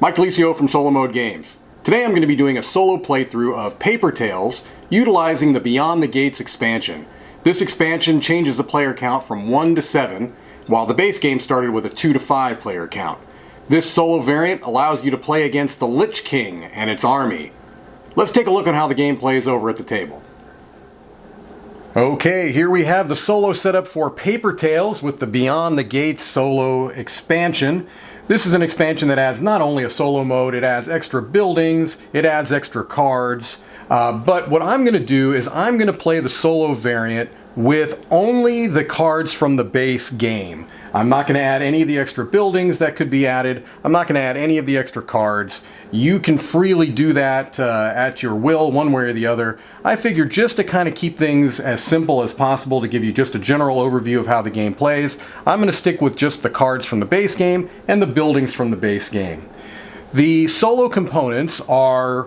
Mike Delisio from Solo Mode Games. Today I'm going to be doing a solo playthrough of Paper Tales utilizing the Beyond the Gates expansion. This expansion changes the player count from 1 to 7, while the base game started with a 2 to 5 player count. This solo variant allows you to play against the Lich King and its army. Let's take a look at how the game plays over at the table. Okay, here we have the solo setup for Paper Tales with the Beyond the Gates solo expansion. This is an expansion that adds not only a solo mode, it adds extra buildings, it adds extra cards, but what I'm going to do is I'm going to play the solo variant with only the cards from the base game. I'm not going to add any of the extra buildings that could be added. I'm not going to add any of the extra cards. You can freely do that at your will, one way or the other. I figured just to kind of keep things as simple as possible, to give you just a general overview of how the game plays, I'm going to stick with just the cards from the base game and the buildings from the base game. The solo components are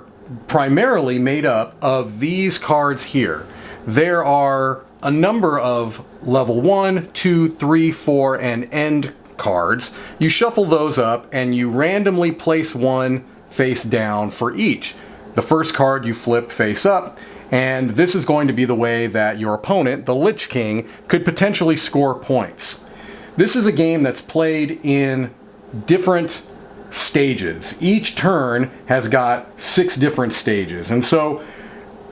primarily made up of these cards here. There are a number of level 1, 2, 3, 4, and end cards. You shuffle those up and you randomly place one face down for each. The first card you flip face up, and this is going to be the way that your opponent, the Lich King, could potentially score points. This is a game that's played in different stages. Each turn has got 6 different stages, and so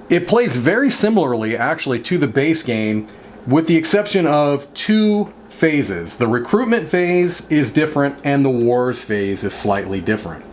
it plays very similarly actually to the base game, with the exception of 2 phases. The recruitment phase is different and the wars phase is slightly different.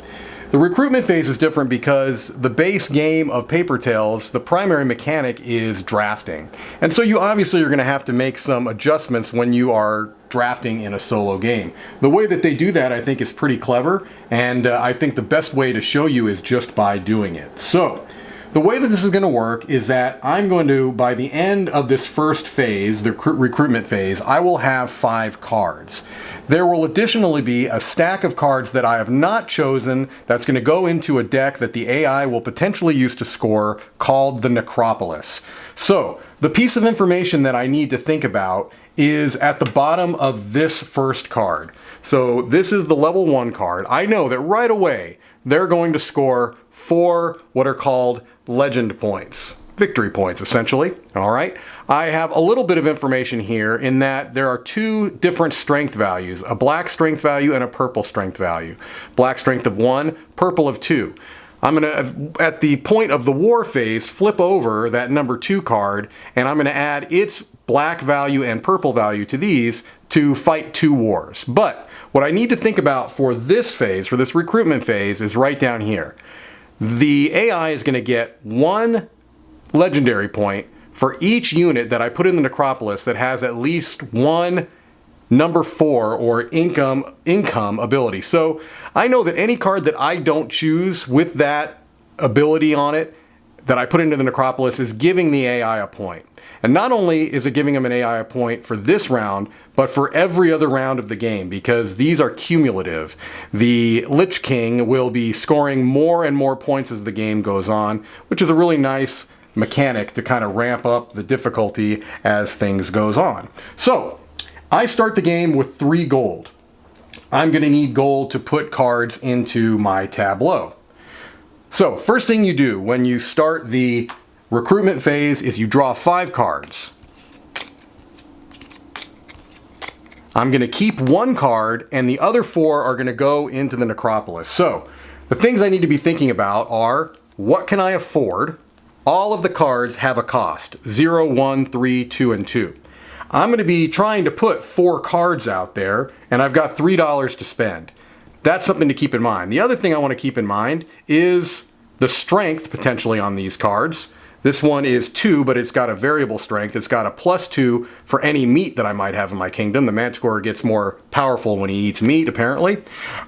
The recruitment phase is different because the base game of Paper Tales, the primary mechanic is drafting. And so you obviously are going to have to make some adjustments when you are drafting in a solo game. The way that they do that I think is pretty clever, and I think the best way to show you is just by doing it. So the way that this is going to work is that I'm going to, by the end of this first phase, the recruitment phase, I will have 5 cards. There will additionally be a stack of cards that I have not chosen that's going to go into a deck that the AI will potentially use to score, called the Necropolis. So the piece of information that I need to think about is at the bottom of this first card. So this is the level 1 card. I know that right away they're going to score 4 what are called legend points. Victory points, essentially. All right. I have a little bit of information here in that there are 2 different strength values, a black strength value and a purple strength value. Black strength of 1, purple of 2. I'm going to, at the point of the war phase, flip over that number 2 card, and I'm going to add its black value and purple value to these to fight 2 wars. But what I need to think about for this phase, for this recruitment phase, is right down here. The AI is going to get 1 legendary point for each unit that I put in the Necropolis that has at least 1 number 4 or income ability. So I know that any card that I don't choose with that ability on it that I put into the Necropolis is giving the AI a point. And not only is it giving him an AI a point for this round, but for every other round of the game, because these are cumulative. The Lich King will be scoring more and more points as the game goes on, which is a really nice mechanic to kind of ramp up the difficulty as things goes on. So I start the game with 3 gold. I'm going to need gold to put cards into my tableau. So first thing you do when you start the recruitment phase is you draw 5 cards. I'm going to keep 1 card and the other 4 are going to go into the Necropolis. So the things I need to be thinking about are, what can I afford? All of the cards have a cost, 0, 1, 3, 2, and 2. I'm going to be trying to put 4 cards out there, and I've got $3 to spend. That's something to keep in mind. The other thing I want to keep in mind is the strength potentially on these cards. This one is 2, but it's got a variable strength. It's got a +2 for any meat that I might have in my kingdom. The Manticore gets more powerful when he eats meat, apparently.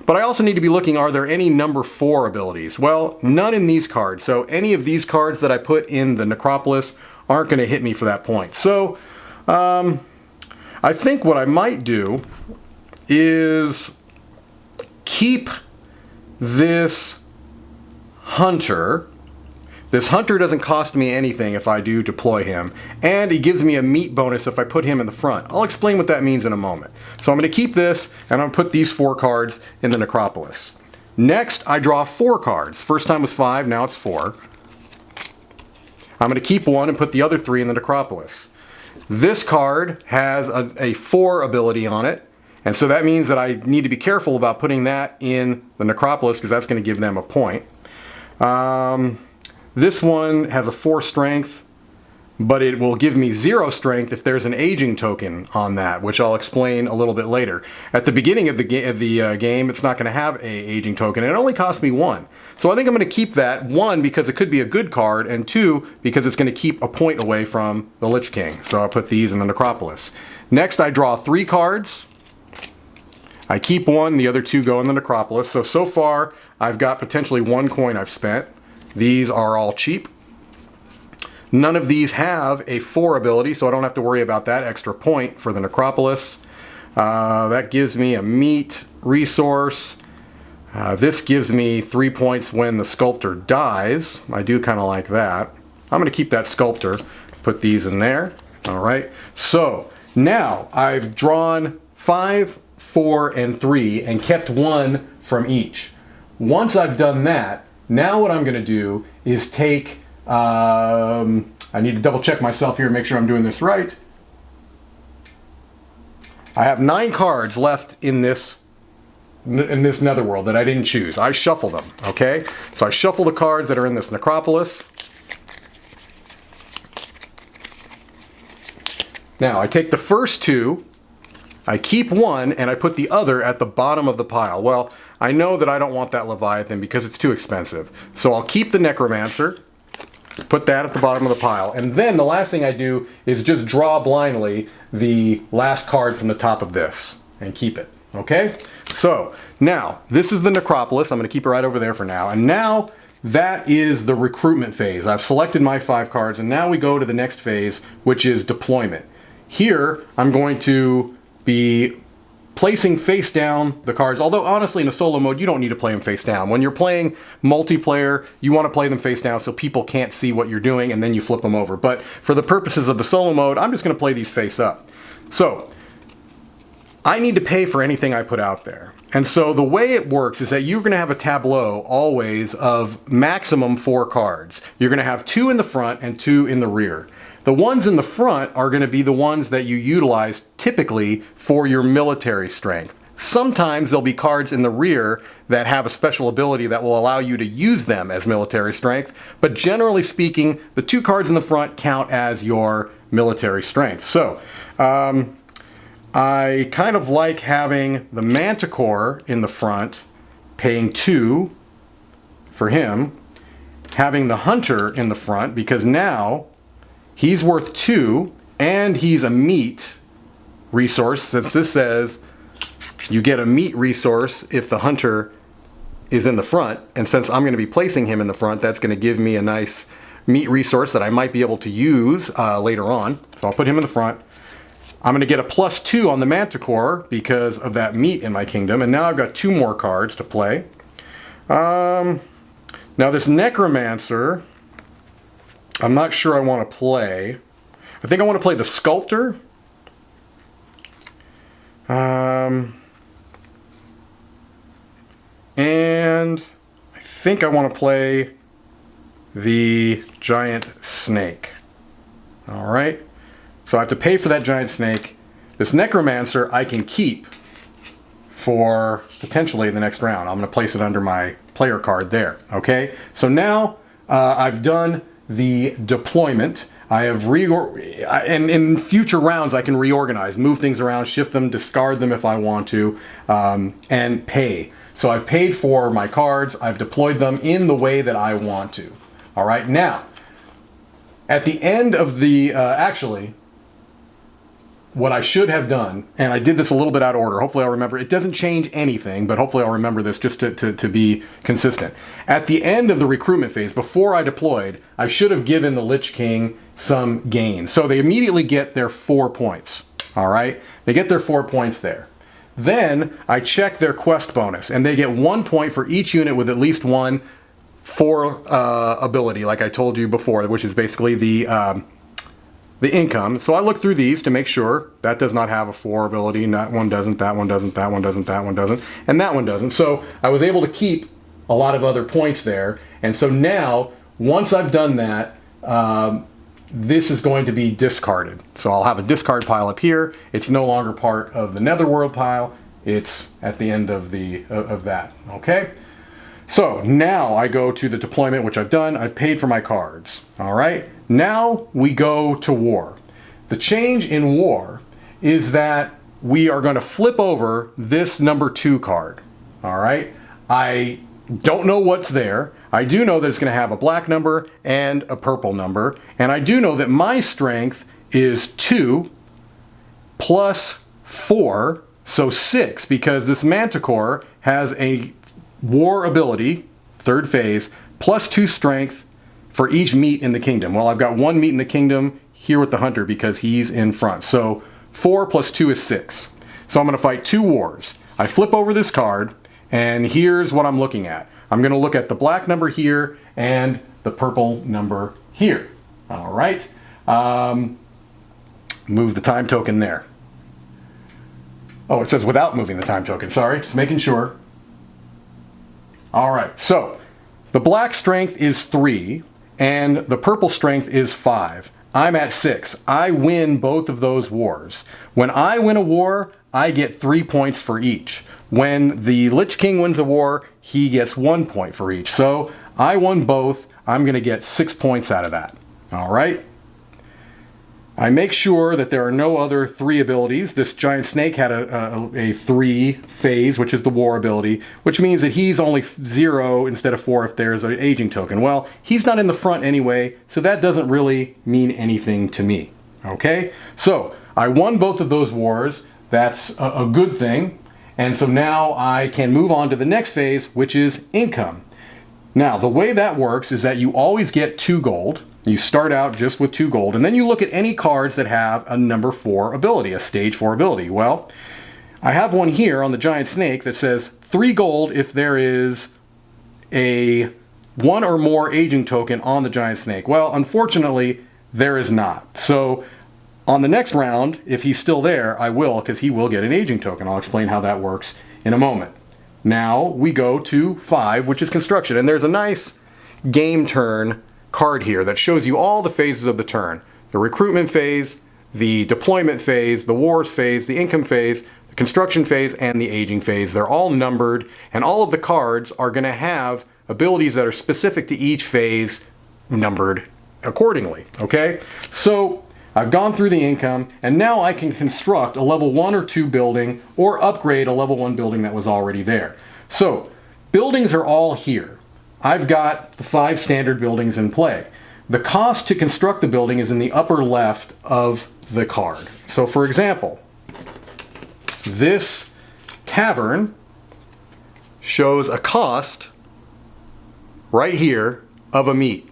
But I also need to be looking, are there any number 4 abilities? Well, none in these cards. So any of these cards that I put in the Necropolis aren't going to hit me for that point. So I think what I might do is keep this hunter. This hunter doesn't cost me anything if I do deploy him, and he gives me a meat bonus if I put him in the front. I'll explain what that means in a moment. So I'm going to keep this, and I'm going to put these 4 cards in the Necropolis. Next, I draw 4 cards. First time was 5, now it's 4. I'm going to keep 1 and put the other 3 in the necropolis. This card has a 4 ability on it, and so that means that I need to be careful about putting that in the necropolis because that's going to give them a point. This one has a 4 strength, but it will give me 0 strength if there's an aging token on that, which I'll explain a little bit later. At the beginning of the game, it's not going to have an aging token, and it only cost me 1. So I think I'm going to keep that, 1, because it could be a good card, and 2, because it's going to keep a point away from the Lich King. So I'll put these in the necropolis. Next, I draw 3 cards. I keep 1, the other 2 go in the necropolis. So far, I've got potentially 1 coin I've spent. These are all cheap. None of these have a 4 ability, so I don't have to worry about that extra point for the necropolis. That gives me a meat resource. This gives me 3 points when the sculptor dies. I do kind of like that. I'm going to keep that sculptor. Put these in there. All right. So now I've drawn 5, 4, and 3 and kept 1 from each. Once I've done that, now what I'm going to do is take... I need to double check myself here and make sure I'm doing this right. I have 9 cards left in this netherworld that I didn't choose. I shuffle them, okay? So I shuffle the cards that are in this necropolis. Now I take the first 2, I keep 1, and I put the other at the bottom of the pile. Well, I know that I don't want that Leviathan because it's too expensive. So I'll keep the Necromancer, put that at the bottom of the pile, and then the last thing I do is just draw blindly the last card from the top of this and keep it, okay? So now this is the necropolis. I'm going to keep it right over there for now, and now that is the recruitment phase. I've selected my 5 cards, and now we go to the next phase, which is deployment. Here I'm going to be placing face down the cards, although honestly in a solo mode you don't need to play them face down. When you're playing multiplayer, you want to play them face down so people can't see what you're doing, and then you flip them over. But for the purposes of the solo mode, I'm just going to play these face up. So I need to pay for anything I put out there. And so the way it works is that you're going to have a tableau always of maximum 4 cards. You're going to have 2 in the front and 2 in the rear. The ones in the front are going to be the ones that you utilize typically for your military strength. Sometimes there'll be cards in the rear that have a special ability that will allow you to use them as military strength, but generally speaking, the 2 cards in the front count as your military strength. So, I kind of like having the Manticore in the front, paying 2 for him, having the Hunter in the front, because now he's worth 2, and he's a meat resource, since this says you get a meat resource if the hunter is in the front. And since I'm going to be placing him in the front, that's going to give me a nice meat resource that I might be able to use later on. So I'll put him in the front. I'm going to get a +2 on the Manticore because of that meat in my kingdom. And now I've got 2 more cards to play. Now this Necromancer, I'm not sure I want to play. I think I want to play the Sculptor. And I think I want to play the Giant Snake. All right. So I have to pay for that Giant Snake. This Necromancer I can keep for potentially the next round. I'm going to place it under my player card there. Okay. So now I've done the deployment. I have and in future rounds I can reorganize, move things around, shift them, discard them if I want to, and pay. So I've paid for my cards, I've deployed them in the way that I want to. All right, now, at the end of the, actually, what I should have done, and I did this a little bit out of order, hopefully I'll remember, it doesn't change anything, but hopefully I'll remember this just to be consistent. At the end of the recruitment phase, before I deployed, I should have given the Lich King some gains. So they immediately get their 4 points, all right? They get their 4 points there. Then I check their quest bonus, and they get 1 point for each unit with at least 1 4 ability, like I told you before, which is basically the income. So I look through these to make sure that does not have a 4 ability, that one doesn't, that one doesn't, that one doesn't, that one doesn't, and that one doesn't. So I was able to keep a lot of other points there. And so now, once I've done that, this is going to be discarded. So I'll have a discard pile up here. It's no longer part of the Netherworld pile. It's at the end of that, okay? So now I go to the deployment, which I've done. I've paid for my cards, all right? Now we go to war. The change in war is that we are going to flip over this number 2 card, all right? I don't know what's there. I do know that it's going to have a black number and a purple number, and I do know that my strength is 2 plus 4, so 6, because this Manticore has a war ability, 3rd phase, plus 2 strength for each meat in the kingdom. Well, I've got 1 meat in the kingdom here with the hunter because he's in front. So 4 plus 2 is 6. So I'm going to fight 2 wars. I flip over this card, and here's what I'm looking at. I'm going to look at the black number here and the purple number here. All right. Move the time token there. Oh, it says without moving the time token. Sorry, just making sure. All right, so the black strength is 3 and the purple strength is 5. I'm at 6. I win both of those wars. When I win a war, I get 3 points for each. When the Lich King wins a war, he gets 1 point for each. So I won both. I'm going to get 6 points out of that. All right. I make sure that there are no other 3 abilities. This giant snake had a 3 phase, which is the war ability, which means that he's only 0 instead of 4 if there's an aging token. Well, he's not in the front anyway, so that doesn't really mean anything to me. Okay? So I won both of those wars. That's a good thing. And so now I can move on to the next phase, which is income. Now, the way that works is that you always get 2 gold. You start out just with 2 gold, and then you look at any cards that have a number 4 ability, a stage 4 ability. Well, I have one here on the giant snake that says 3 gold if there is a 1 or more aging token on the giant snake. Well, unfortunately, there is not. So on the next round, if he's still there, I will, because he will get an aging token. I'll explain how that works in a moment. Now we go to 5, which is construction, and there's a nice game turn card here that shows you all the phases of the turn. The recruitment phase, the deployment phase, the wars phase, the income phase, the construction phase, and the aging phase. They're all numbered, and all of the cards are going to have abilities that are specific to each phase numbered accordingly. Okay? So I've gone through the income, and now I can construct a level 1 or 2 building or upgrade a level 1 building that was already there. So buildings are all here. I've got the 5 standard buildings in play. The cost to construct the building is in the upper left of the card. So for example, this tavern shows a cost right here of a meat.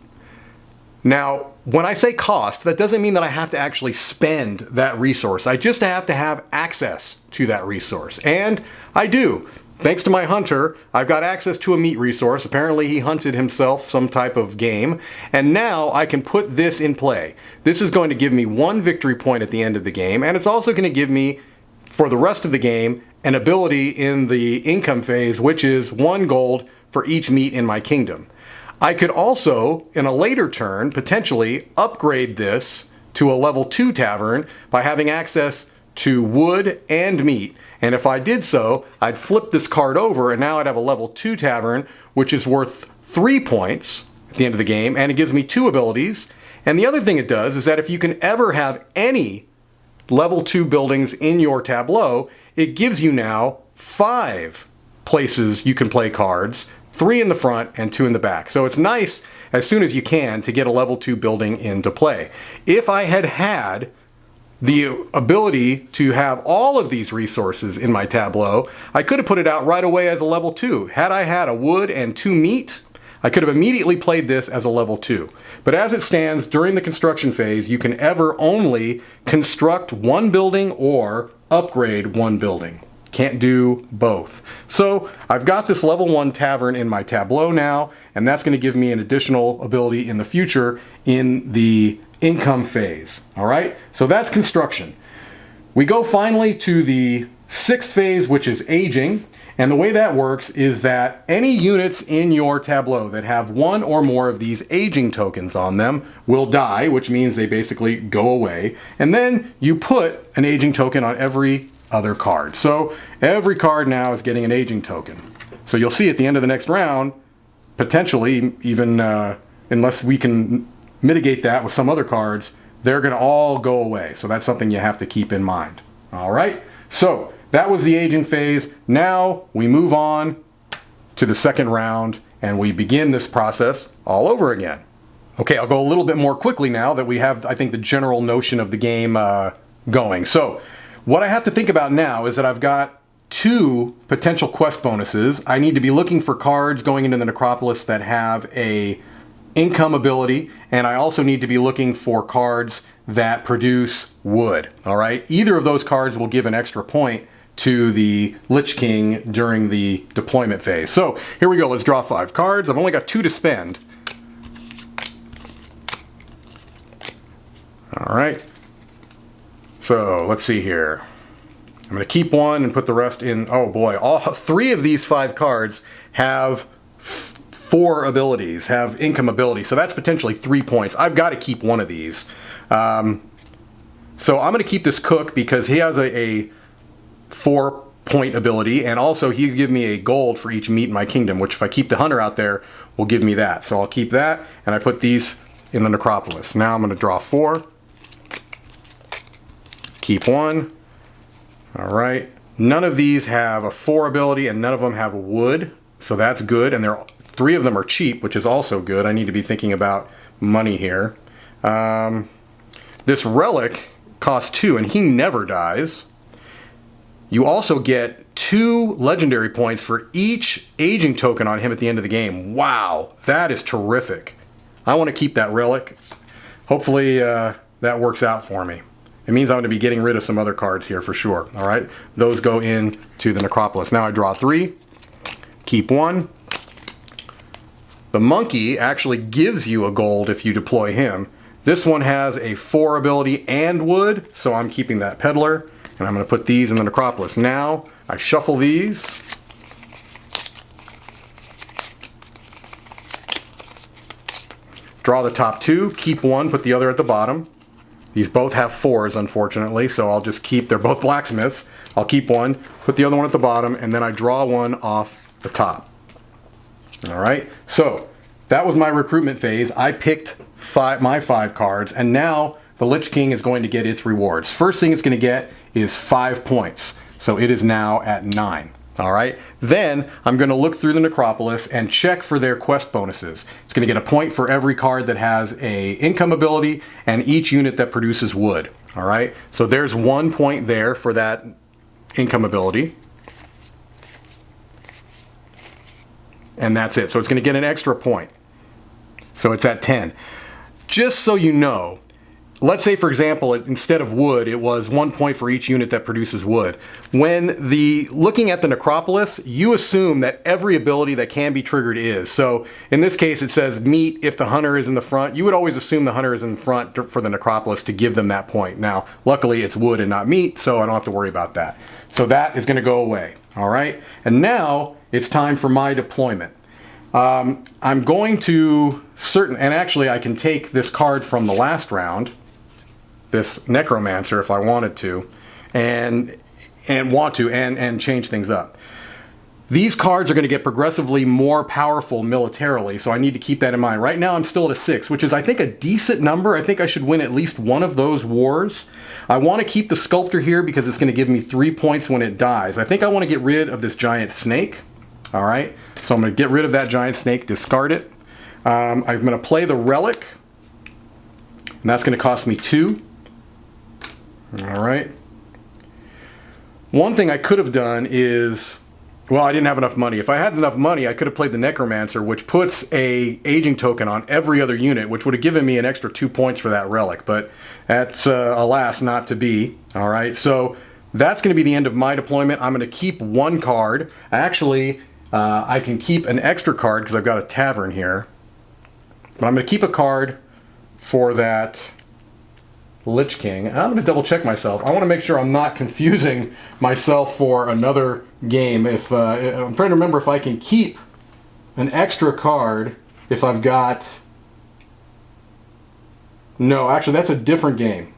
Now, when I say cost, that doesn't mean that I have to actually spend that resource. I just have to have access to that resource. And I do. Thanks to my hunter, I've got access to a meat resource. Apparently he hunted himself some type of game. And now I can put this in play. This is going to give me 1 victory point at the end of the game. And it's also going to give me, for the rest of the game, an ability in the income phase, which is 1 gold for each meat in my kingdom. I could also, in a later turn, potentially upgrade this to a level 2 tavern by having access to wood and meat. And if I did so, I'd flip this card over, and now I'd have a level 2 tavern, which is worth 3 points at the end of the game, and it gives me 2 abilities. And the other thing it does is that if you can ever have any level 2 buildings in your tableau, it gives you now 5 places you can play cards, 3 in the front and 2 in the back. So it's nice as soon as you can to get a level 2 building into play. If I had had the ability to have all of these resources in my tableau, I could have put it out right away as a level 2. Had I had a wood and 2 meat, I could have immediately played this as a level 2. But as it stands, during the construction phase, you can ever only construct 1 building or upgrade 1 building. Can't do both. So I've got this level 1 tavern in my tableau now, and that's going to give me an additional ability in the future in the income phase. All right, so that's construction. We go finally to the 6th phase, which is aging, And the way that works is that any units in your tableau that have one or more of these aging tokens on them will die, which means they basically go away. And then you put an aging token on every other card. So every card now is getting an aging token. So you'll see at the end of the next round, potentially even unless we can mitigate that with some other cards, they're going to all go away. So that's something you have to keep in mind. All right. So that was the aging phase. Now we move on to the second round and we begin this process all over again. Okay, I'll go a little bit more quickly now that we have, I think, the general notion of the game going. So what I have to think about now is that I've got 2 potential quest bonuses. I need to be looking for cards going into the Necropolis that have a income ability, and I also need to be looking for cards that produce wood. All right, either of those cards will give an extra point to the Lich King during the deployment phase. So here we go, let's draw 5 cards. I've only got 2 to spend. All right, so let's see here. I'm going to keep one and put the rest in. Oh boy, all 3 of these 5 cards have 4 abilities, have income ability. So that's potentially 3 points. I've got to keep one of these. So I'm going to keep this cook because he has a 4-point ability, and also he'll give me a gold for each meat in my kingdom, which if I keep the hunter out there will give me that. So I'll keep that, and I put these in the Necropolis. Now I'm going to draw 4. Keep 1. All right. None of these have a 4 ability, and none of them have a wood. So that's good, and 3 of them are cheap, which is also good. I need to be thinking about money here. This relic costs 2, and he never dies. You also get 2 legendary points for each aging token on him at the end of the game. Wow, that is terrific. I want to keep that relic. Hopefully that works out for me. It means I'm going to be getting rid of some other cards here for sure. All right, those go into the Necropolis. Now I draw 3, keep 1. The monkey actually gives you a gold if you deploy him. This one has a 4 ability and wood, so I'm keeping that peddler, and I'm going to put these in the Necropolis. Now I shuffle these. Draw the top 2, keep 1, put the other at the bottom. These both have 4s, unfortunately, so I'll just keep, they're both blacksmiths. I'll keep 1, put the other one at the bottom, and then I draw 1 off the top. All right, so that was my recruitment phase. I picked my 5 cards, and now the Lich King is going to get its rewards. First thing it's going to get is 5 points, so it is now at 9. All right, then I'm going to look through the Necropolis and check for their quest bonuses. It's going to get a point for every card that has a income ability and each unit that produces wood. All right, so there's 1 point there for that income ability. And that's it. So it's going to get an extra point. So it's at 10. Just so you know, let's say, for example, instead of wood, it was 1 point for each unit that produces wood. When looking at the Necropolis, you assume that every ability that can be triggered is. So in this case, it says meat if the hunter is in the front. You would always assume the hunter is in front for the Necropolis to give them that point. Now, luckily it's wood and not meat, so I don't have to worry about that. So that is going to go away. All right. And now it's time for my deployment. I'm going to and actually I can take this card from the last round, this Necromancer, if I wanted to, and change things up. These cards are going to get progressively more powerful militarily, so I need to keep that in mind. Right now I'm still at a 6, which is I think a decent number. I think I should win at least one of those wars. I want to keep the Sculptor here because it's going to give me 3 points when it dies. I think I want to get rid of this giant snake. All right, so I'm going to get rid of that giant snake, discard it. I'm going to play the relic, and that's going to cost me 2. All right. One thing I could have done is, well, I didn't have enough money. If I had enough money, I could have played the Necromancer, which puts a aging token on every other unit, which would have given me an extra 2 points for that relic. But that's, alas, not to be. All right, so that's going to be the end of my deployment. I'm going to keep 1 card. Actually, I can keep an extra card because I've got a tavern here. But I'm going to keep a card for that Lich King. And I'm going to double check myself. I want to make sure I'm not confusing myself for another game. If I'm trying to remember if I can keep an extra card if I've got... No, actually that's a different game.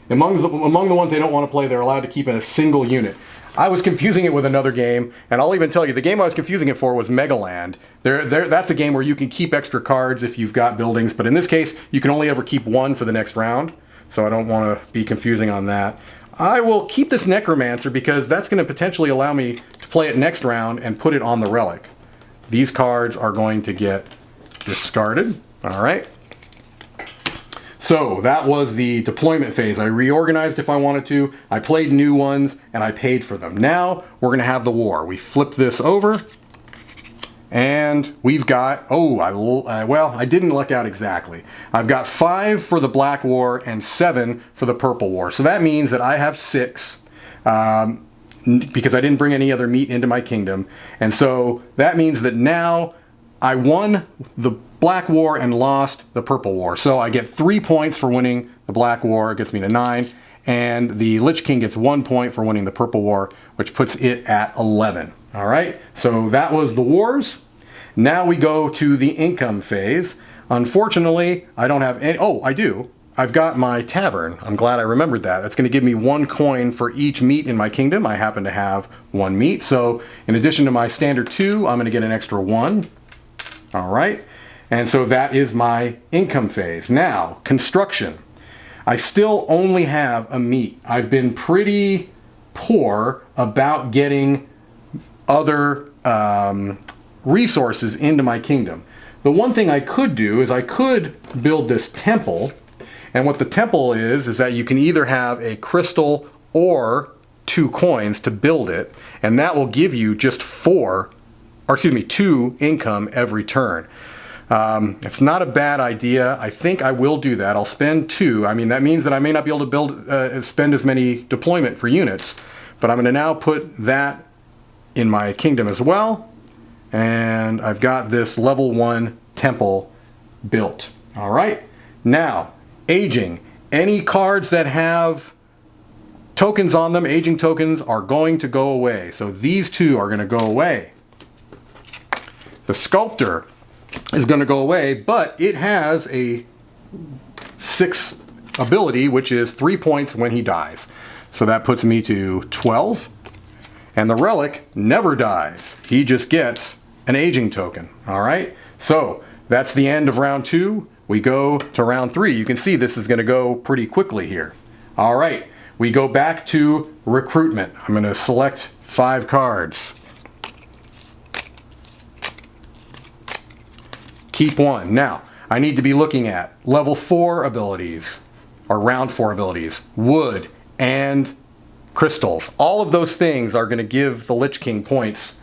Among the ones they don't want to play, they're allowed to keep in a single unit. I was confusing it with another game, and I'll even tell you, the game I was confusing it for was Megaland. That's a game where you can keep extra cards if you've got buildings, but in this case, you can only ever keep one for the next round, so I don't want to be confusing on that. I will keep this Necromancer because that's going to potentially allow me to play it next round and put it on the relic. These cards are going to get discarded. All right. So that was the deployment phase. I reorganized if I wanted to, I played new ones, and I paid for them. Now we're going to have the war. We flip this over, and we've got, well, I didn't luck out exactly. I've got 5 for the Black War and 7 for the Purple War. So that means that I have 6 because I didn't bring any other meat into my kingdom. And so that means that now I won the Black War and lost the Purple War. So I get 3 points for winning the Black War, it gets me to 9, and the Lich King gets 1 point for winning the Purple War, which puts it at 11. All right, so that was the wars. Now we go to the income phase. Unfortunately, I don't have any, I do. I've got my tavern. I'm glad I remembered that. That's going to give me 1 coin for each meat in my kingdom. I happen to have 1 meat, so in addition to my standard 2, I'm going to get an extra 1. All right. And so that is my income phase. Now, construction. I still only have a meat. I've been pretty poor about getting other resources into my kingdom. The one thing I could do is I could build this temple. And what the temple is that you can either have a crystal or 2 coins to build it. And that will give you just 2 income every turn. It's not a bad idea. I think I will do that. I'll spend 2. I mean, that means that I may not be able to spend as many deployment for units, but I'm going to now put that in my kingdom as well. And I've got this level 1 temple built. All right. Now, aging. Any cards that have tokens on them, aging tokens, are going to go away. So these 2 are going to go away. The sculptor is going to go away, but it has a 6 ability, which is 3 points when he dies. So that puts me to 12. And the relic never dies. He just gets an aging token. All right. So that's the end of round 2. We go to round 3. You can see this is going to go pretty quickly here. All right. We go back to recruitment. I'm going to select 5 cards. Keep 1. Now, I need to be looking at level 4 abilities, or round 4 abilities, wood and crystals. All of those things are going to give the Lich King points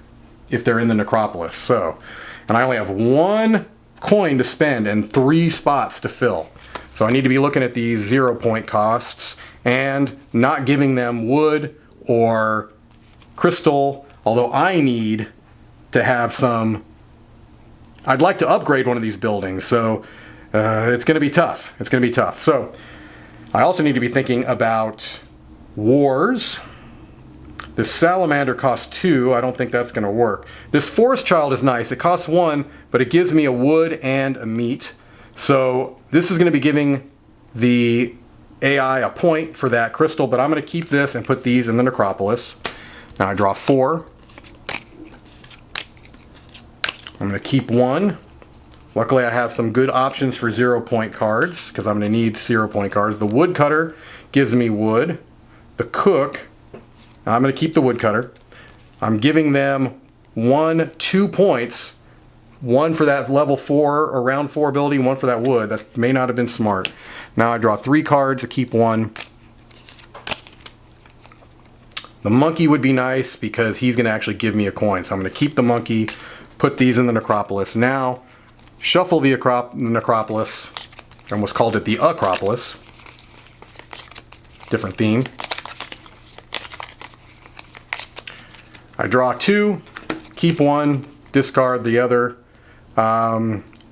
if they're in the necropolis. So, and I only have 1 coin to spend and 3 spots to fill. So I need to be looking at these 0 point costs and not giving them wood or crystal, although I need to have some. I'd like to upgrade one of these buildings, so it's going to be tough. It's going to be tough. So I also need to be thinking about wars. This salamander costs 2. I don't think that's going to work. This forest child is nice. It costs 1, but it gives me a wood and a meat. So this is going to be giving the AI a point for that crystal, but I'm going to keep this and put these in the necropolis. Now I draw 4. I'm going to keep 1. Luckily I have some good options for 0 point cards because I'm going to need 0 point cards. The woodcutter gives me wood. The cook, I'm going to keep the woodcutter. I'm giving them 2 points. 1 for that level 4 or round 4 ability, 1 for that wood. That may not have been smart. Now I draw 3 cards to keep 1. The monkey would be nice because he's going to actually give me a coin. So I'm going to keep the monkey. Put these in the necropolis. Now, shuffle the necropolis. I almost called it the Acropolis. Different theme. I draw 2, keep 1, discard the other.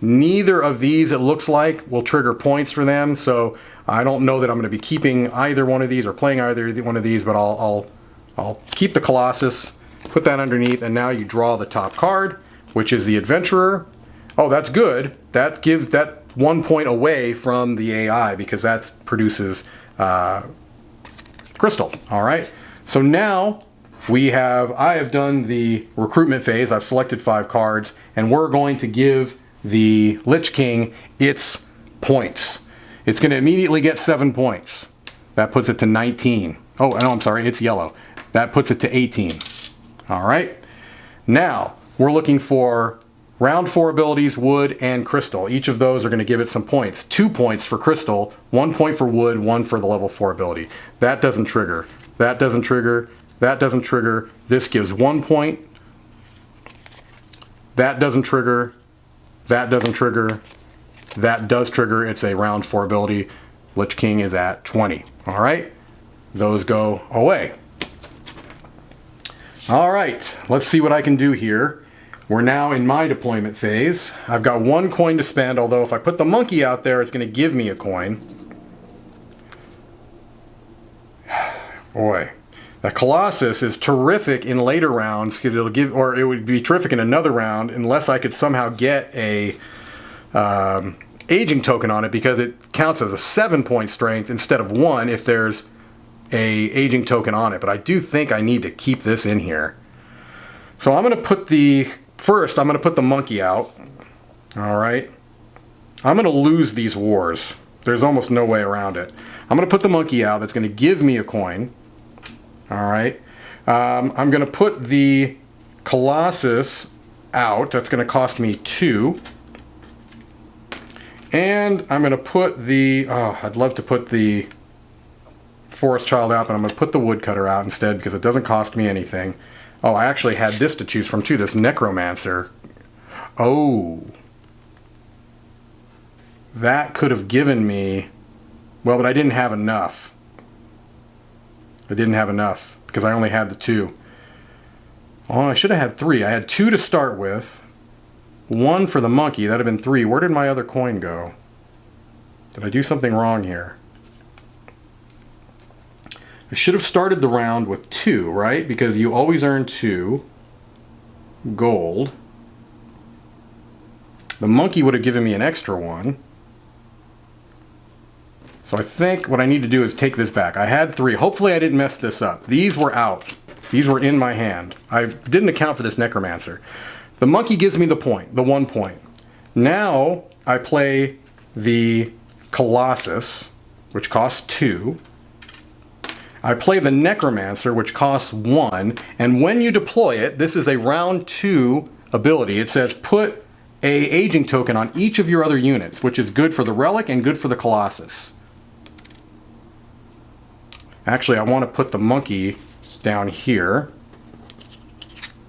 Neither of these, it looks like, will trigger points for them, so I don't know that I'm going to be keeping either one of these or playing either one of these, but I'll keep the Colossus, put that underneath, and now you draw the top card, which is the Adventurer. Oh, that's good. That gives that 1 point away from the AI because that produces crystal. All right. So now I have done the recruitment phase. I've selected 5 cards, and we're going to give the Lich King its points. It's going to immediately get 7 points. That puts it to 19. Oh, no, I'm sorry. It's yellow. That puts it to 18. All right. Now we're looking for round 4 abilities, wood and crystal. Each of those are going to give it some points. 2 points for crystal, 1 point for wood, 1 for the level 4 ability. That doesn't trigger. That doesn't trigger. That doesn't trigger. This gives 1 point. That doesn't trigger. That doesn't trigger. That does trigger. It's a round 4 ability. Lich King is at 20. All right. Those go away. All right. Let's see what I can do here. We're now in my deployment phase. I've got 1 coin to spend, although if I put the monkey out there, it's going to give me a coin. Boy. The Colossus is terrific in later rounds because it'll give, or it would be terrific in another round unless I could somehow get a aging token on it because it counts as a 7-point strength instead of 1 if there's a aging token on it. But I do think I need to keep this in here. So I'm going to put first I'm going to put the monkey out. All right. I'm going to lose these wars. There's almost no way around it. I'm going to put the monkey out. That's going to give me a coin. All right. I'm going to put the Colossus out. That's going to cost me 2. And I'm going to put I'd love to put the Forest Child out, but I'm going to put the Woodcutter out instead because it doesn't cost me anything. Oh, I actually had this to choose from too, this Necromancer. Oh. That could have given me, well, but I didn't have enough. I didn't have enough because I only had the 2. Oh, I should have had 3. I had 2 to start with. 1 for the monkey. That'd have been 3. Where did my other coin go? Did I do something wrong here? I should have started the round with 2, right? Because you always earn 2 gold. The monkey would have given me an extra 1. So I think what I need to do is take this back. I had 3. Hopefully I didn't mess this up. These were out. These were in my hand. I didn't account for this Necromancer. The monkey gives me the point, the 1 point. Now I play the Colossus, which costs 2. I play the Necromancer, which costs 1. And when you deploy it, this is a round 2 ability. It says put a aging token on each of your other units, which is good for the Relic and good for the Colossus. Actually, I want to put the monkey down here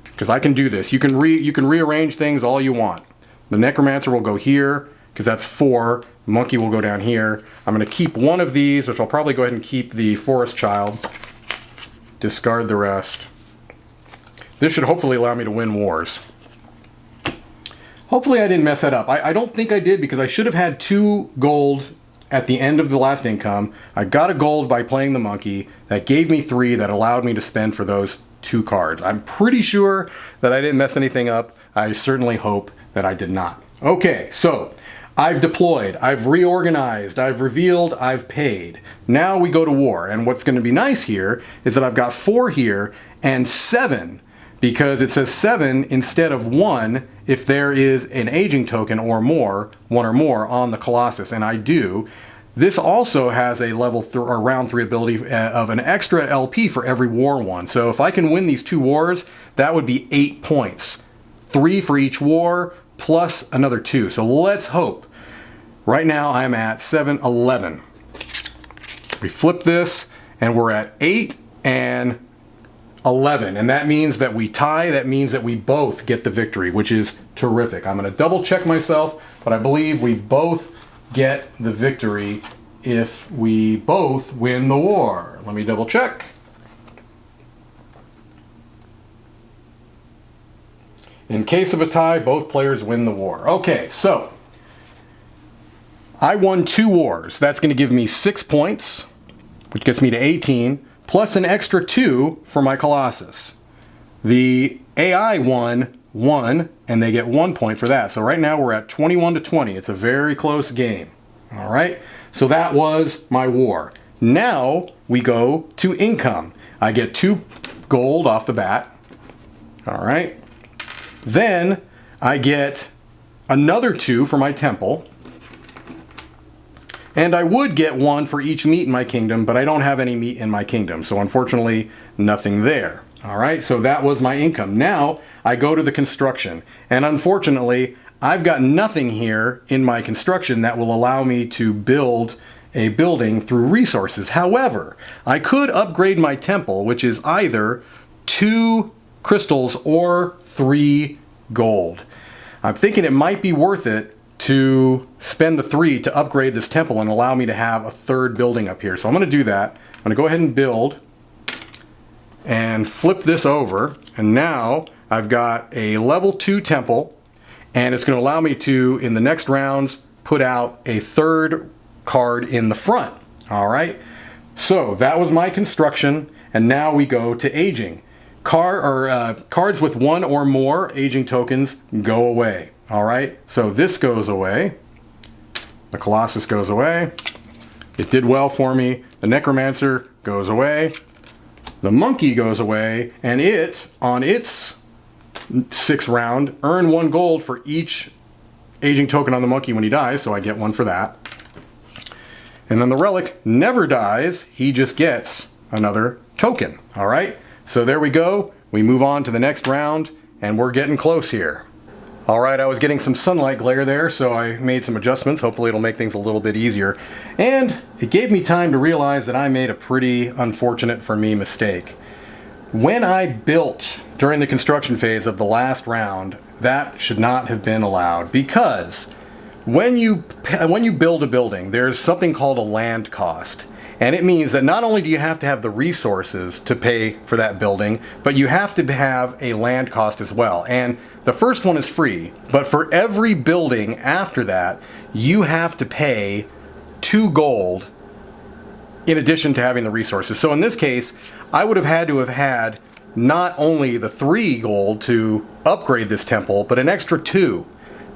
because I can do this. You can rearrange things all you want. The Necromancer will go here because that's 4. The monkey will go down here. I'm going to keep one of these, which I'll probably go ahead and keep the Forest Child. Discard the rest. This should hopefully allow me to win wars. Hopefully I didn't mess that up. I don't think I did because I should have had 2 gold at the end of the last income. I got a gold by playing the monkey. That gave me 3 that allowed me to spend for those 2 cards. I'm pretty sure that I didn't mess anything up. I certainly hope that I did not. Okay, so I've deployed, I've reorganized, I've revealed, I've paid. Now we go to war. And what's going to be nice here is that I've got 4 here and 7 because it says 7 instead of 1 if there is an aging token or more, 1 or more on the Colossus, and I do. This also has a or round 3 ability of an extra LP for every war won. So if I can win these 2 wars, that would be 8 points. 3 for each war plus another 2. So let's hope. Right now I'm at 7, 11. We flip this and we're at 8 and 11, and that means that we tie. That means that we both get the victory, which is terrific. I'm going to double check myself, but I believe we both get the victory if we both win the war. Let me double check. In case of a tie, both players win the war. Okay, so I won 2 wars. That's going to give me 6 points, which gets me to 18, plus an extra 2 for my Colossus. The AI won 1, and they get 1 point for that. So right now we're at 21 to 20. It's a very close game. All right, so that was my war. Now we go to income. I get 2 gold off the bat. All right, then I get another 2 for my temple. And I would get 1 for each meat in my kingdom, but I don't have any meat in my kingdom. So unfortunately, nothing there. All right, so that was my income. Now I go to the construction. And unfortunately, I've got nothing here in my construction that will allow me to build a building through resources. However, I could upgrade my temple, which is either 2 crystals or 3 gold. I'm thinking it might be worth it to spend the 3 to upgrade this temple and allow me to have a 3rd building up here. So I'm going to do that. I'm going to go ahead and build and flip this over. And now I've got a level 2 temple, and it's going to allow me to, in the next rounds, put out a 3rd card in the front. All right. So that was my construction. And now we go to aging. Cards with 1 or more aging tokens go away. All right, so this goes away. The Colossus goes away. It did well for me. The Necromancer goes away. The Monkey goes away. And it, on its 6th round, earned 1 gold for each aging token on the Monkey when he dies, so I get 1 for that. And then the Relic never dies. He just gets another token. All right, so there we go. We move on to the next round, and we're getting close here. All right, I was getting some sunlight glare there, so I made some adjustments. Hopefully it'll make things a little bit easier. And it gave me time to realize that I made a pretty unfortunate for me mistake. When I built during the construction phase of the last round, that should not have been allowed, because when you build a building, there's something called a land cost. And it means that not only do you have to have the resources to pay for that building, but you have to have a land cost as well. And the first one is free, but for every building after that, you have to pay 2 gold in addition to having the resources. So in this case, I would have had not only the 3 gold to upgrade this temple, but an extra 2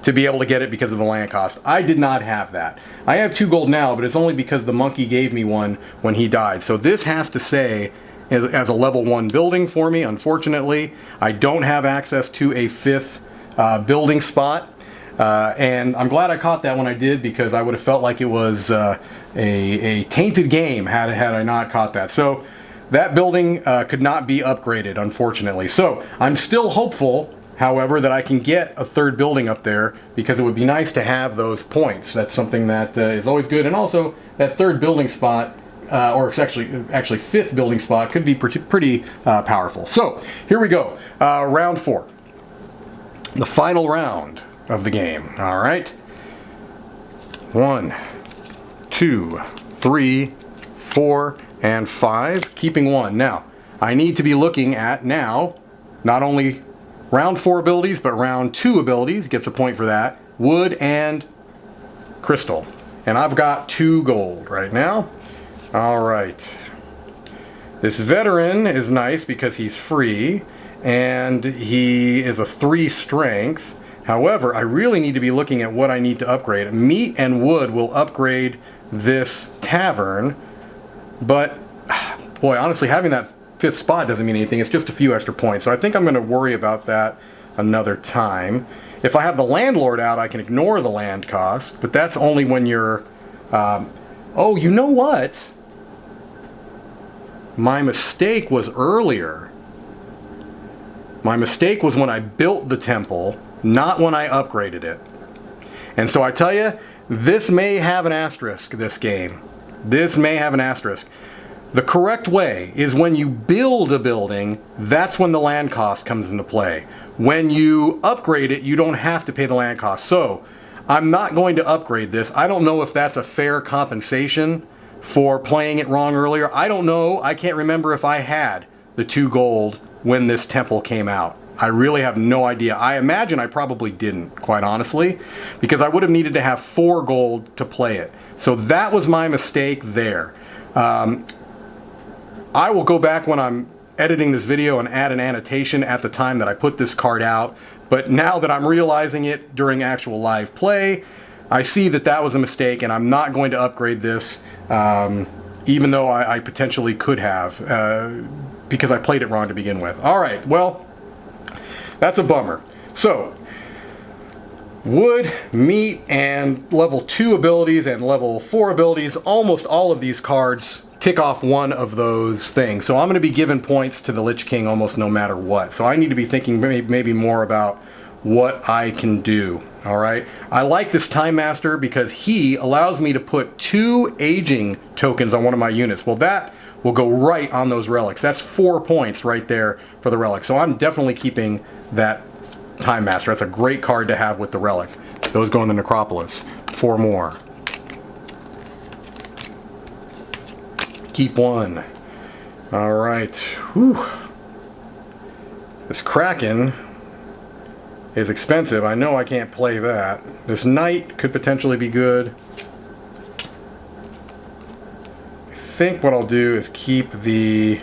to be able to get it because of the land cost. I did not have that. I have 2 gold now, but it's only because the Monkey gave me 1 when he died. So this has to say as a level 1 building for me. Unfortunately, I don't have access to a 5th building spot. And I'm glad I caught that when I did, because I would have felt like it was a tainted game had I not caught that. So that building could not be upgraded, unfortunately. So I'm still hopeful, however, that I can get a 3rd building up there, because it would be nice to have those points. That's something that is always good. And also that 3rd building spot, or it's actually 5th building spot, could be pretty powerful. So here we go, round 4, the final round of the game. All right, 1, 2, 3, 4, and 5, keeping 1. Now I need to be looking at now not only round 4 abilities, but round 2 abilities. Gets a point for that. Wood and crystal. And I've got 2 gold right now. All right. This veteran is nice because he's free, and he is a 3 strength. However, I really need to be looking at what I need to upgrade. Meat and wood will upgrade this tavern, but boy, honestly, having that 5th spot doesn't mean anything. It's just a few extra points. So I think I'm going to worry about that another time. If I have the landlord out, I can ignore the land cost, but that's only when you're... oh, you know what? My mistake was earlier. My mistake was when I built the temple, not when I upgraded it. And so I tell you, this may have an asterisk, this game. This may have an asterisk. The correct way is when you build a building, that's when the land cost comes into play. When you upgrade it, you don't have to pay the land cost. So I'm not going to upgrade this. I don't know if that's a fair compensation for playing it wrong earlier. I don't know. I can't remember if I had the 2 gold when this temple came out. I really have no idea. I imagine I probably didn't, quite honestly, because I would have needed to have 4 gold to play it. So that was my mistake there. I will go back when I'm editing this video and add an annotation at the time that I put this card out. But now that I'm realizing it during actual live play, I see that that was a mistake, and I'm not going to upgrade this, even though I potentially could have, because I played it wrong to begin with. All right, well, that's a bummer. So, wood, meat, and level 2 abilities and level 4 abilities, almost all of these cards tick off one of those things. So I'm going to be giving points to the Lich King almost no matter what. So I need to be thinking maybe more about what I can do. All right. I like this Time Master because he allows me to put 2 aging tokens on one of my units. Well, that will go right on those relics. That's 4 points right there for the relic. So I'm definitely keeping that Time Master. That's a great card to have with the relic. Those go in the Necropolis. 4 more. Keep 1. All right. Whew. This Kraken is expensive. I know I can't play that. This Knight could potentially be good. I think what I'll do is keep the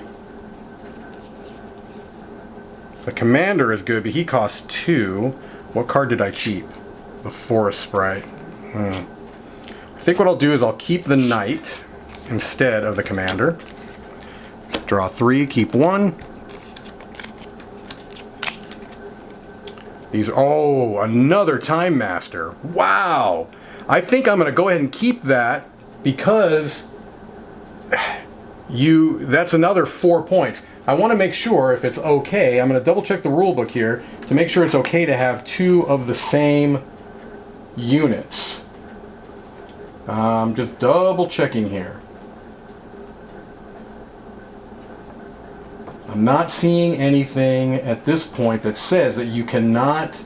Commander is good, but he costs 2. What card did I keep? The Forest Sprite. I think what I'll do is I'll keep the Knight instead of the Commander. Draw 3, keep 1. These, oh, another Time Master. Wow! I think I'm going to go ahead and keep that because that's another 4 points. I want to make sure if it's okay. I'm going to double check the rule book here to make sure it's okay to have 2 of the same units. Just double checking here. I'm not seeing anything at this point that says that you cannot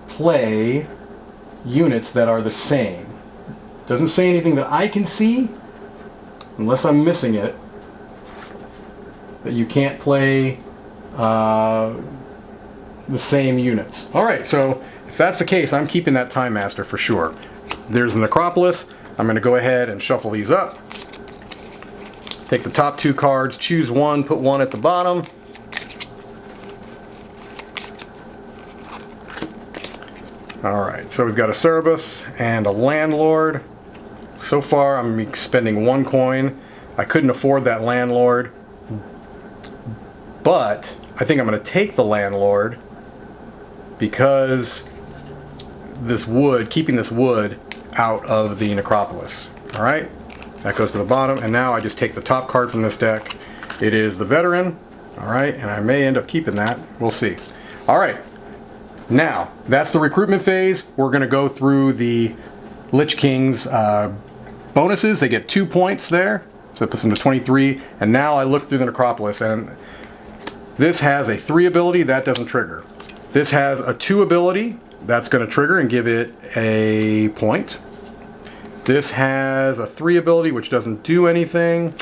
play units that are the same. Doesn't say anything that I can see, unless I'm missing it, that you can't play the same units. Alright, so if that's the case, I'm keeping that Time Master for sure. There's the Necropolis. I'm going to go ahead and shuffle these up. Take the top 2 cards, choose 1, put 1 at the bottom. Alright, so we've got a Cerebus and a Landlord. So far I'm spending 1 coin. I couldn't afford that Landlord, but I think I'm going to take the Landlord because this wood, keeping this wood out of the Necropolis. Alright? That goes to the bottom, and now I just take the top card from this deck. It is the Veteran, all right, and I may end up keeping that. We'll see. All right, now that's the recruitment phase. We're going to go through the Lich King's bonuses. They get 2 points there, so it puts them to 23. And now I look through the Necropolis, and this has a 3 ability that doesn't trigger. This has a 2 ability that's going to trigger and give it a point. This has a 3 ability which doesn't do anything.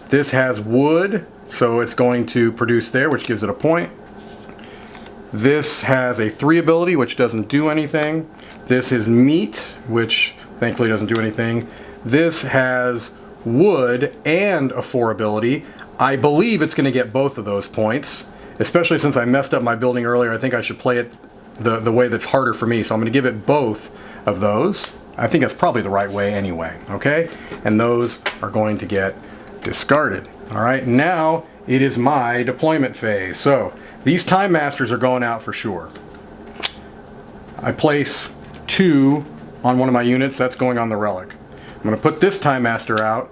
This has wood, so it's going to produce there, which gives it a point. This has a 3 ability which doesn't do anything. This is meat, which thankfully doesn't do anything. This has wood and a 4 ability. I believe it's going to get both of those points, especially since I messed up my building earlier. I think I should play it the way that's harder for me, so I'm going to give it both of those. I think that's probably the right way anyway, okay? And those are going to get discarded. All right, now it is my deployment phase. So these Time Masters are going out for sure. I place 2 on one of my units. That's going on the relic. I'm going to put this Time Master out,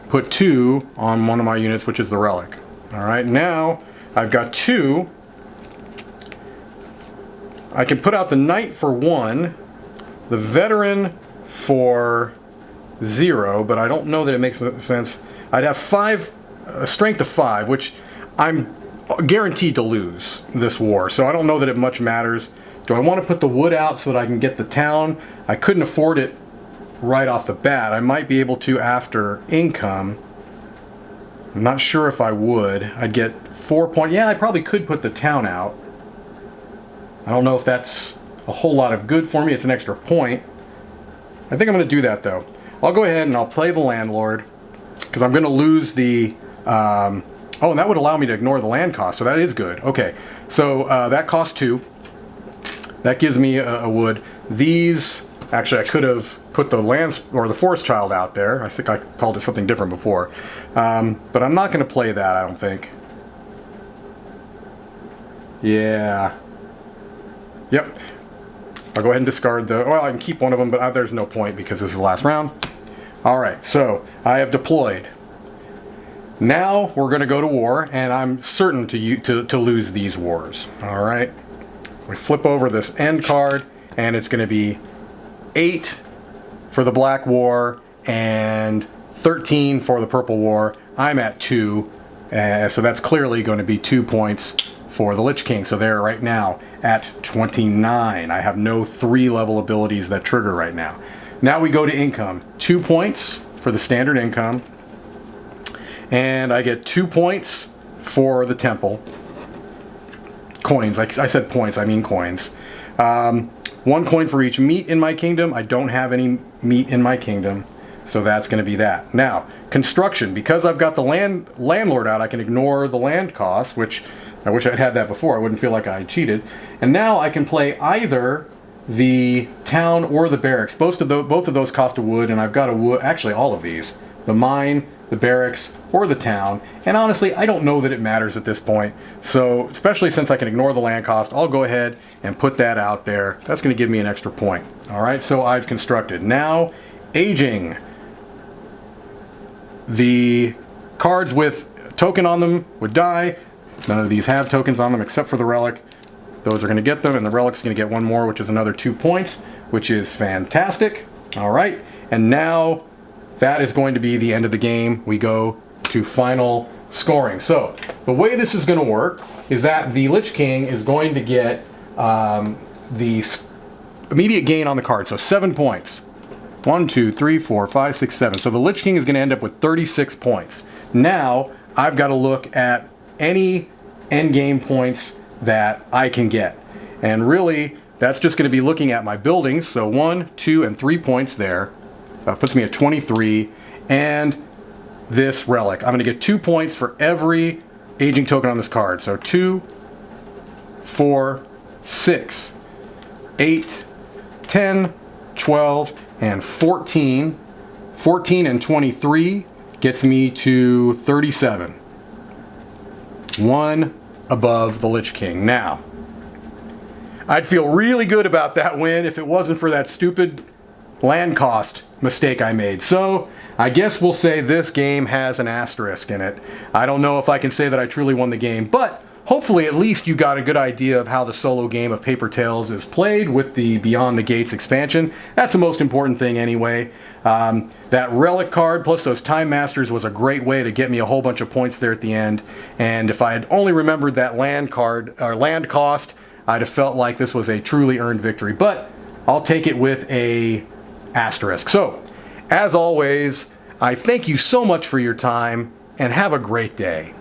put 2 on one of my units, which is the relic. All right, now I've got 2. I can put out the Knight for 1, the Veteran for 0, but I don't know that it makes sense. I'd have 5, a strength of 5, which I'm guaranteed to lose this war, so I don't know that it much matters. Do I want to put the wood out so that I can get the town? I couldn't afford it right off the bat. I might be able to after income. I'm not sure if I would. I'd get 4 points. Yeah, I probably could put the town out. I don't know if that's a whole lot of good for me. It's an extra point. I think I'm going to do that, though. I'll go ahead and I'll play the landlord, because I'm going to lose the... oh, and that would allow me to ignore the land cost, so that is good. Okay, so that costs 2. That gives me a wood. These... Actually, I could have put the land or the forest child out there. I think I called it something different before. But I'm not going to play that, I don't think. Yeah. Yep. I'll go ahead and discard the... Well, I can keep one of them, but there's no point because this is the last round. All right, so I have deployed. Now we're going to go to war, and I'm certain to lose these wars. All right. We flip over this end card, and it's going to be 8 for the Black War and 13 for the Purple War. I'm at 2, so that's clearly going to be 2 points for the Lich King. So they're right now at 29. I have no 3-level abilities that trigger right now. Now we go to income. 2 points for the standard income. And I get 2 points for the temple. Coins. Like I said points, I mean coins. 1 coin for each meat in my kingdom. I don't have any meat in my kingdom, so that's going to be that. Now, construction. Because I've got the landlord out, I can ignore the land cost, which I wish I'd had that before. I wouldn't feel like I cheated. And now I can play either the town or the barracks. Both of those cost a wood, and I've got a wood. Actually, all of these. The mine, the barracks, or the town. And honestly, I don't know that it matters at this point. So, especially since I can ignore the land cost, I'll go ahead and put that out there. That's going to give me an extra point. All right, so I've constructed. Now, aging. The cards with a token on them would die. None of these have tokens on them except for the relic. Those are going to get them, and the relic's going to get 1 more, which is another 2 points, which is fantastic. All right, and now that is going to be the end of the game. We go to final scoring. So the way this is going to work is that the Lich King is going to get the immediate gain on the card. So 7 points. 1, 2, 3, 4, 5, 6, 7. So the Lich King is going to end up with 36 points. Now I've got to look at any end game points that I can get. And really, that's just going to be looking at my buildings. So 1, 2, and 3 points there. That puts me at 23, and this relic. I'm going to get 2 points for every aging token on this card. So 2, 4, 6, 8, 10, 12, and 14. 14 and 23 gets me to 37. 1 above the Lich King. Now, I'd feel really good about that win if it wasn't for that stupid land cost mistake I made. So I guess we'll say this game has an asterisk in it. I don't know if I can say that I truly won the game, but hopefully at least you got a good idea of how the solo game of Paper Tales is played with the Beyond the Gates expansion. That's the most important thing anyway. That relic card plus those Time Masters was a great way to get me a whole bunch of points there at the end. And if I had only remembered that land card or land cost, I'd have felt like this was a truly earned victory. But I'll take it with a asterisk. So, as always, I thank you so much for your time and have a great day.